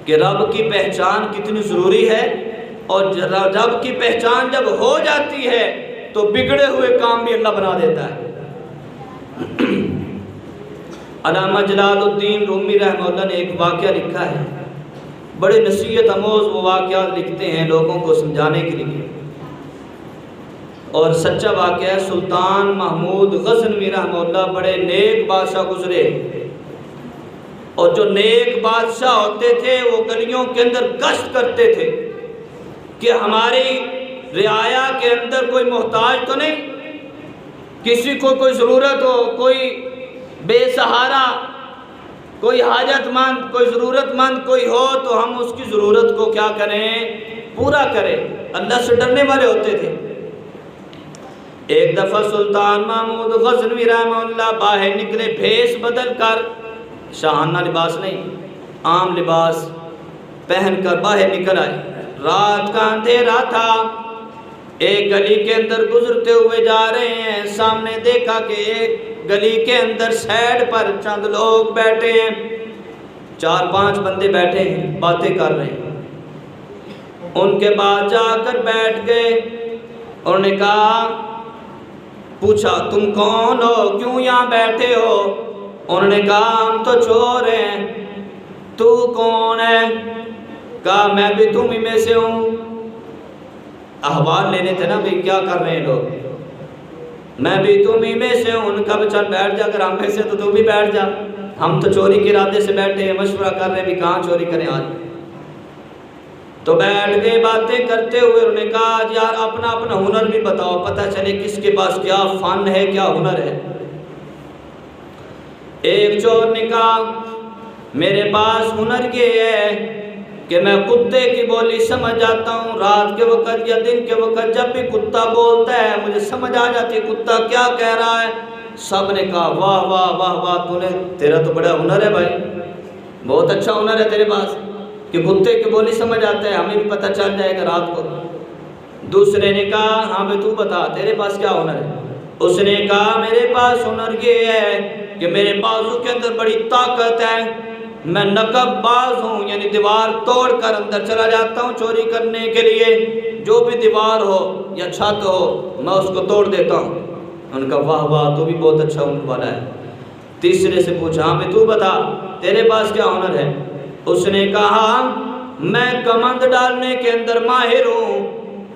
کہ رب کی پہچان کتنی ضروری ہے، اور رب کی پہچان جب ہو جاتی ہے تو بگڑے ہوئے کام بھی اللہ بنا دیتا ہے۔ علامہ جلال الدین رومی رحمہ اللہ نے ایک واقعہ لکھا ہے، بڑے نصیحت آموز وہ واقعات لکھتے ہیں لوگوں کو سمجھانے کے لیے، اور سچا واقعہ ہے۔ سلطان محمود غزنوی رحمہ اللہ بڑے نیک بادشاہ گزرے، اور جو نیک بادشاہ ہوتے تھے وہ گلیوں کے اندر گشت کرتے تھے کہ ہماری رعایا کے اندر کوئی محتاج تو نہیں، کسی کو کوئی ضرورت ہو، کوئی بے سہارا، کوئی حاجت مند، کوئی ضرورت مند کوئی ہو تو ہم اس کی ضرورت کو کیا کریں، پورا کریں۔ اللہ سے ڈرنے والے ہوتے تھے۔ ایک دفعہ سلطان محمود غزنوی رحمہ اللہ باہر نکلے، بھیس بدل کر، شاہانہ لباس نہیں، عام لباس پہن کر باہر نکل آئے۔ رات کا اندھیرا تھا، ایک گلی کے اندر گزرتے ہوئے جا رہے ہیں، سامنے دیکھا کہ ایک گلی کے اندر سائڈ پر چند لوگ بیٹھے ہیں، 4-5 بندے بیٹھے ہیں، باتیں کر رہے ہیں۔ ان کے بعد جا کر بیٹھ گئے، انہوں نے کہا، پوچھا تم کون ہو، کیوں یہاں بیٹھے ہو؟ انہوں نے کہا ہم تو چور ہیں۔ تو کون ہے؟ کہا میں بھی تم ہی میں سے ہوں۔ احوال لینے تھے نا بھئی کیا کر رہے ہیں لوگ، میں بھی تم ہی میں سے ہوں۔ ان کا چل بیٹھ جا، اگر ہم میں سے تو بھی بیٹھ جا، ہم تو چوری کے ارادے سے بیٹھے ہیں، مشورہ کر رہے ہیں بھی کہاں چوری کریں آج۔ تو بیٹھ گئے باتیں کرتے ہوئے، انہوں نے کہا یار اپنا اپنا ہنر بھی بتاؤ، پتہ چلے کس کے پاس کیا فن ہے، کیا ہنر ہے۔ ایک چور نے کہا میرے پاس ہنر یہ ہے کہ میں کتے کی بولی سمجھ جاتا ہوں، رات کے وقت یا دن کے وقت جب بھی کتا بولتا ہے مجھے سمجھ آ جاتی ہے کتا کیا کہہ رہا ہے۔ سب نے کہا واہ واہ واہ واہ، تیرا تو بڑا ہنر ہے بھائی، بہت اچھا ہنر ہے تیرے پاس کہ کتے کی بولی سمجھ آتا ہے، ہمیں بھی پتہ چل جائے گا رات کو۔ دوسرے نے کہا ہاں بھائی تو بتا تیرے پاس کیا ہنر ہے۔ اس نے کہا میرے پاس ہنر یہ ہے کہ میرے بازو کے اندر بڑی طاقت ہے، میں نقب باز ہوں، یعنی دیوار توڑ کر اندر چلا جاتا ہوں چوری کرنے کے لیے، جو بھی دیوار ہو یا چھت ہو میں اس کو توڑ دیتا ہوں۔ ان کا واہ واہ تو بھی بہت اچھا ہنر والا ہے۔ تیسرے سے پوچھا ہاں میں تو بتا تیرے پاس کیا ہنر ہے۔ اس نے کہا میں کمند ڈالنے کے اندر ماہر ہوں۔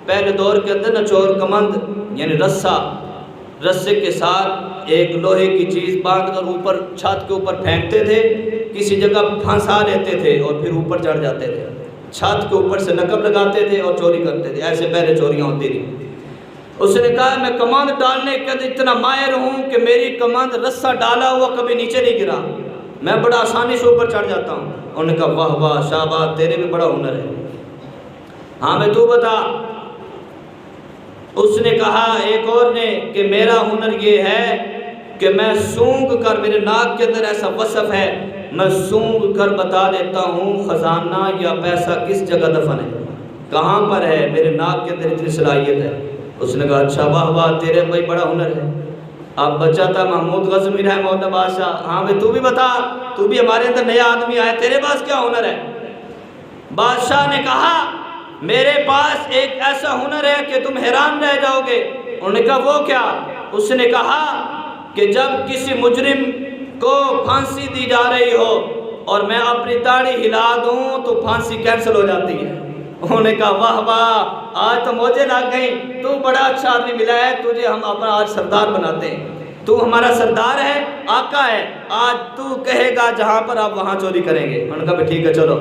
پہلے دور کے اندر نچور کمند یعنی رسے کے ساتھ ایک لوہے کی چیز باندھ کر اوپر چھت کے اوپر پھینکتے تھے، کسی جگہ پھنسا لیتے تھے اور پھر اوپر چڑھ جاتے تھے، چھت کے اوپر سے نقب لگاتے تھے اور چوری کرتے تھے۔ ایسے پہلے چوریاں ہوتی تھیں۔ اس نے کہا میں کمند ڈالنے کے اندر اتنا ماہر ہوں کہ میری کمند رسہ ڈالا ہوا کبھی نیچے نہیں گرا، میں بڑا آسانی سے اوپر چڑھ جاتا ہوں۔ انہوں نے کہا واہ واہ شاباش تیرے بھی بڑا ہنر ہے، ہاں میں تو بتا۔ اس نے کہا ایک اور نے کہ میرا ہنر یہ ہے کہ میں سونگھ کر، میرے ناک کے اندر ایسا وصف ہے میں سونگھ کر بتا دیتا ہوں خزانہ یا پیسہ کس جگہ دفن ہے، کہاں پر ہے، میرے ناک کے اندر اتنی صلاحیت ہے۔ اس نے کہا اچھا واہ واہ تیرے بھائی بڑا ہنر ہے۔ اب بچا تھا محمود غزنوی رحمہ اللہ بادشاہ، ہاں بھائی تو بھی بتا، تو بھی ہمارے اندر نیا آدمی آیا، تیرے پاس کیا ہنر ہے۔ بادشاہ نے کہا میرے پاس ایک ایسا ہنر ہے کہ تم حیران رہ جاؤ گے۔ انہوں نے کہا وہ کیا؟ اس نے کہا کہ جب کسی مجرم کو پھانسی دی جا رہی ہو اور میں اپنی داڑھی ہلا دوں تو پھانسی کینسل ہو جاتی ہے۔ انہوں نے کہا واہ واہ آج تو موجے لگ گئی، تو بڑا اچھا آدمی ملا ہے، تجھے ہم اپنا آج سردار بناتے ہیں، تو ہمارا سردار ہے، آقا ہے، آج تو کہے گا جہاں پر آپ وہاں چوری کریں گے۔ انہوں نے کہا ٹھیک ہے چلو۔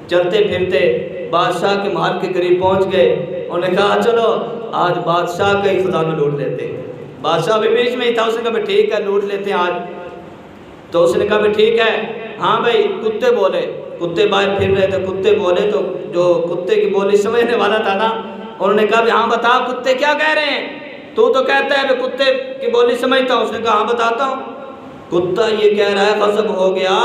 چلتے پھرتے بادشاہ کے محل کے قریب پہنچ گئے۔ انہوں نے کہا چلو آج بادشاہ کا ہی خزانہ لوٹ لیتے ہیں۔ بادشاہ بھی بیچ میں ہی تھا، اس نے کہا ٹھیک ہے لوٹ لیتے ہیں آج۔ تو اس نے کہا ٹھیک ہے، ہاں بھائی کتے بولے، کتے باہر پھر رہے تھے، کتے بولے تو جو کتے کی بولی سمجھنے والا تھا نا، انہوں نے کہا ہاں بتا کتے کیا کہہ رہے ہیں، تو کہتا ہے میں کتے کی بولی سمجھتا ہوں۔ اس نے کہا ہاں بتاتا ہوں۔ کتا یہ کہہ رہا ہے غضب ہو گیا،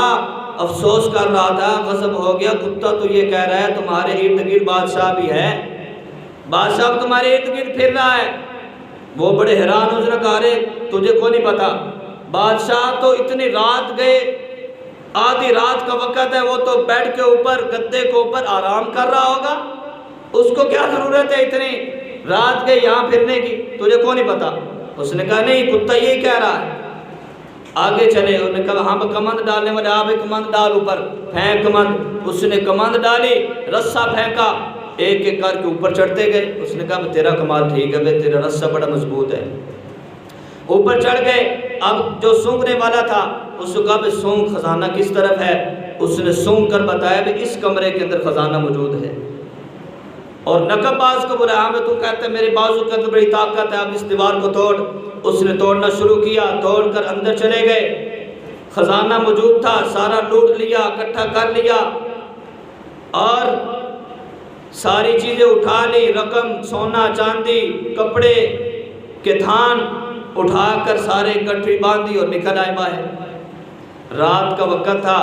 افسوس کر رہا تھا غضب ہو گیا، کتا تو یہ کہہ رہا ہے تمہارے ارد گرد بادشاہ بھی ہے، بادشاہ تمہارے ارد گرد پھر رہا ہے۔ وہ بڑے حیران، اس نے کہا رے تجھے کو نہیں پتا، بادشاہ تو اتنی رات گئے آدھی رات کا وقت ہے، وہ تو بیڈ کے اوپر گدے کے اوپر آرام کر رہا ہوگا، اس کو کیا ضرورت ہے اتنی رات کے یہاں پھرنے کی، تجھے کون نہیں پتا؟ اس نے کہا نہیں، کتا یہی کہہ رہا ہے۔ آگے چلے، انہوں نے کہا ہم کمند ڈالنے والے، آپ کمند ڈال اوپر، پھینک کمند۔ اس نے کمند ڈالی، رسہ پھینکا، ایک ایک کر کے اوپر چڑھتے گئے۔ اس نے کہا تیرا کمال ٹھیک ہے، تیرا رسہ بڑا مضبوط ہے۔ اوپر چڑھ گئے۔ اب جو سونگنے والا تھا اس کو کہا سونگ خزانہ کس طرف ہے؟ اس نے سونگ کر بتایا کہ اس کمرے کے اندر خزانہ موجود ہے۔ اور نقب باز کو بلایا، ہمیں تو کہتا ہے میرے بازو کے اندر بڑی طاقت ہے، اب اس دیوار کو توڑ۔ اس نے توڑنا شروع کیا، توڑ کر اندر چلے گئے۔ خزانہ موجود تھا، سارا لوٹ لیا، اکٹھا کر لیا اور ساری چیزیں اٹھا لی، رقم، سونا چاندی، کپڑے کے تھان اٹھا کر سارے گٹھری باندھی اور نکل آئے باہر۔ رات کا وقت تھا،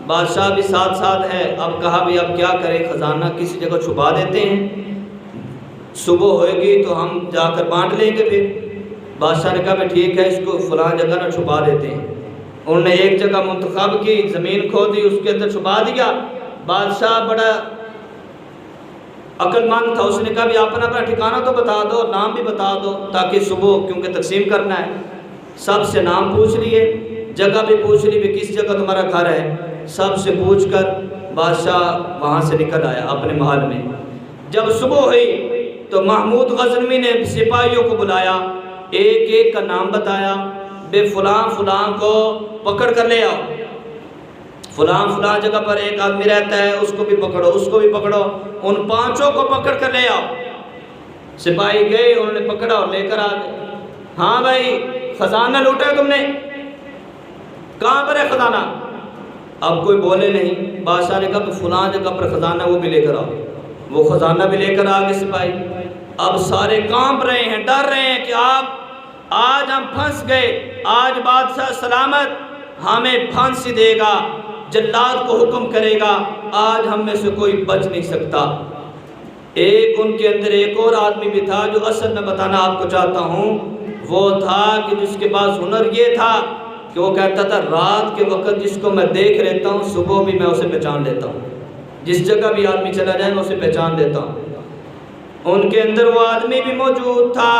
بادشاہ بھی ساتھ ساتھ ہے۔ اب کہا بھی اب کیا کریں، خزانہ کسی جگہ چھپا دیتے ہیں، صبح ہوئے گی تو ہم جا کر بانٹ لیں گے۔ پھر بادشاہ نے کہا بھی ٹھیک ہے، اس کو فلاں جگہ نہ چھپا دیتے ہیں۔ انہوں نے ایک جگہ منتخب کی، زمین کھودی، اس کے اندر چھپا دیا۔ بادشاہ بڑا عقل مند تھا، اس نے کہا بھی اپنا ٹھکانہ تو بتا دو، نام بھی بتا دو، تاکہ صبح کیونکہ تقسیم کرنا ہے۔ سب سے نام پوچھ لیے، جگہ بھی پوچھ لی بھی کس جگہ تمہارا گھر ہے۔ سب سے پوچھ کر بادشاہ وہاں سے نکل آیا اپنے محل میں۔ جب صبح ہوئی تو محمود غزنوی نے سپاہیوں کو بلایا، ایک ایک کا نام بتایا، بے فلاں فلاں کو پکڑ کر لے آؤ، فلاں فلاں جگہ پر ایک آدمی رہتا ہے، اس کو بھی پکڑو، اس کو بھی پکڑو، ان پانچوں کو پکڑ کر لے آؤ۔ سپاہی گئے، انہوں نے پکڑا اور لے کر آ گئے۔ ہاں بھائی، خزانہ لوٹا ہے تم نے؟ کہاں پر ہے خزانہ؟ اب کوئی بولے نہیں۔ بادشاہ نے کہا فلاں جگہ پر خزانہ، وہ بھی لے کر آؤ۔ وہ خزانہ بھی لے کر آ گئے سپاہی۔ اب سارے کانپ رہے ہیں، ڈر رہے ہیں کہ آج ہم پھنس گئے، آج بادشاہ سلامت ہمیں پھانسی دے گا، جلاد کو حکم کرے گا، آج ہم میں سے کوئی بچ نہیں سکتا۔ ایک ان کے اندر ایک اور آدمی بھی تھا جو اصل میں بتانا آپ کو چاہتا ہوں، وہ تھا کہ جس کے پاس ہنر یہ تھا کہ وہ کہتا تھا رات کے وقت جس کو میں دیکھ لیتا ہوں صبح بھی میں اسے پہچان لیتا ہوں، جس جگہ بھی آدمی چلا جائے میں اسے پہچان لیتا ہوں۔ ان کے اندر وہ آدمی بھی موجود تھا۔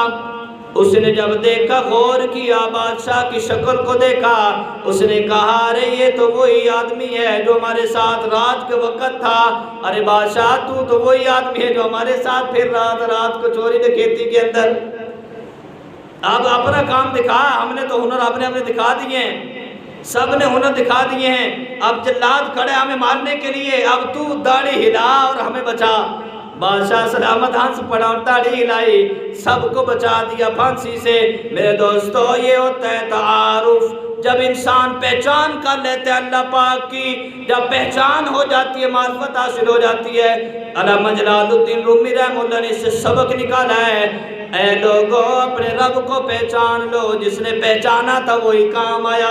اس نے جب دیکھا، غور کیا، بادشاہ کی شکل کو دیکھا، اس نے کہا ارے یہ تو وہی آدمی ہے جو ہمارے ساتھ رات کے وقت تھا۔ ارے بادشاہ تو وہی آدمی ہے جو ہمارے ساتھ پھر رات کو چوری ڈکیتی کے اندر۔ اب اپنا کام دکھا، ہم نے تو ہنر اپنے دکھا دیے ہیں، سب نے ہنر دکھا دیے ہیں، اب جلاد کھڑے ہمیں مارنے کے لیے، اب تو داڑھی ہلا اور ہمیں بچا۔ بادشاہ سلامت ہنس پڑا اور داڑھی ہلائی، سب کو بچا دیا پھانسی سے۔ میرے دوستو، یہ ہوتا ہے تعارف، جب انسان پہچان کر لیتے ہیں اللہ پاک کی، جب پہچان ہو جاتی ہے، معرفت حاصل ہو جاتی ہے۔ علامہ جلال الدین رومی رحمہ اللہ نے اس سے سبق نکالا ہے، اے لوگو اپنے رب کو پہچان لو، جس نے پہچانا تھا وہی کام آیا۔